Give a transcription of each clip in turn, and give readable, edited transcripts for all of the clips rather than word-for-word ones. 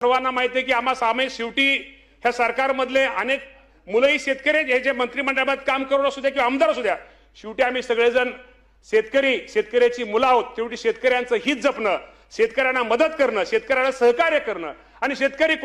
सर्वांना माहिती आहे की आम्हा सामायिक शेवटी ह्या सरकारमधले अनेक मुलंही शेतकरी हे जे मंत्रिमंडळात काम करून असू द्या किंवा आमदार असू द्या, शेवटी आम्ही सगळेजण शेतकऱ्याची मुलं आहोत. शेवटी शेतकऱ्यांचं हित जपणं, शेतकऱ्यांना मदत करणं, शेतकऱ्याला सहकार्य करणं आणि शेतकरी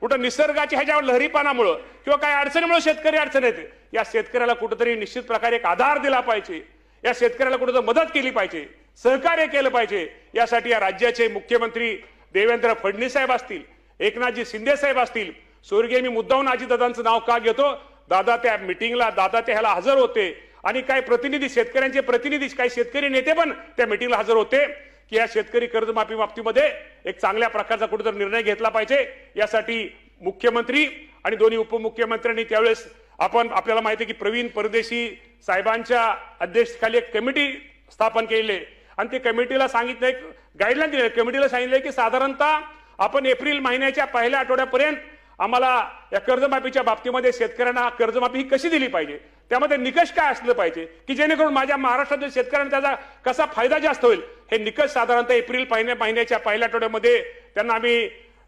कुठं निसर्गाच्या ह्याच्यावर लहरीपणामुळे किंवा काही अडचणीमुळे शेतकरी अडचण येते, या शेतकऱ्याला कुठेतरी निश्चित प्रकारे एक आधार दिला पाहिजे, या शेतकऱ्याला कुठेतरी मदत केली पाहिजे, सहकार्य केलं पाहिजे. यासाठी या राज्याचे मुख्यमंत्री देवेंद्र फडणवीस साहेब असतील, एकनाथजी शिंदे साहेब असतील, स्वर्गीय मी मुद्दाहून अजितदादांचं नाव का घेतो, दादा त्या मिटिंगला ह्याला हजर होते आणि काही प्रतिनिधी, शेतकऱ्यांचे प्रतिनिधी, काही शेतकरी नेते पण त्या मिटिंगला हजर होते की या शेतकरी कर्जमाफी बाबतीमध्ये एक चांगल्या प्रकारचा कुठेतरी निर्णय घेतला पाहिजे. यासाठी मुख्यमंत्री आणि दोन्ही उपमुख्यमंत्र्यांनी त्यावेळेस आपल्याला माहिती आहे की प्रवीण परदेशी साहेबांच्या अध्यक्षतेखाली एक कमिटी स्थापन केली आणि ते कमिटीला सांगितलं, एक गाईडलाईन दिली, कमिटीला सांगितलं की साधारणतः आपण एप्रिल महिन्याच्या पहिल्या आठवड्यापर्यंत आम्हाला या कर्जमाफीच्या बाबतीमध्ये शेतकऱ्यांना कर्जमाफी ही कशी दिली पाहिजे, त्यामध्ये निकष काय असलं पाहिजे की जेणेकरून माझ्या महाराष्ट्रातील शेतकऱ्यांना त्याचा कसा फायदा जास्त होईल, हे निकष साधारणतः एप्रिल महिन्याच्या पहिल्या आठवड्यामध्ये त्यांना आम्ही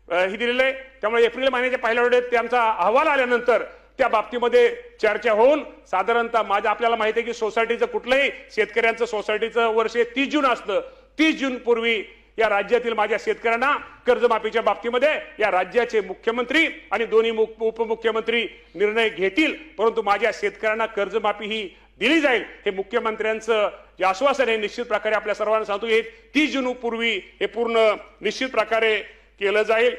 ही दिलेलं आहे. त्यामुळे एप्रिल महिन्याच्या पहिल्या आठवड्यात त्यांचा अहवाल आल्यानंतर त्या बाबतीमध्ये चर्चा होऊन साधारणतः आपल्याला माहिती आहे की सोसायटीचं कुठलंही शेतकऱ्यांचं सोसायटीचं वर्ष 30 जून असतं. 30 जून पूर्वी या राज्यातील माझ्या शेतकऱ्यांना कर्जमाफीच्या बाबतीमध्ये या राज्याचे मुख्यमंत्री आणि दोन्ही उपमुख्यमंत्री निर्णय घेतील, परंतु माझ्या शेतकऱ्यांना कर्जमाफी ही दिली जाईल हे मुख्यमंत्र्यांचं जे आश्वासन आहे निश्चित प्रकारे आपल्या सर्वांना सांगतो. हे 30 जून पूर्वी हे पूर्ण निश्चित प्रकारे केलं जाईल.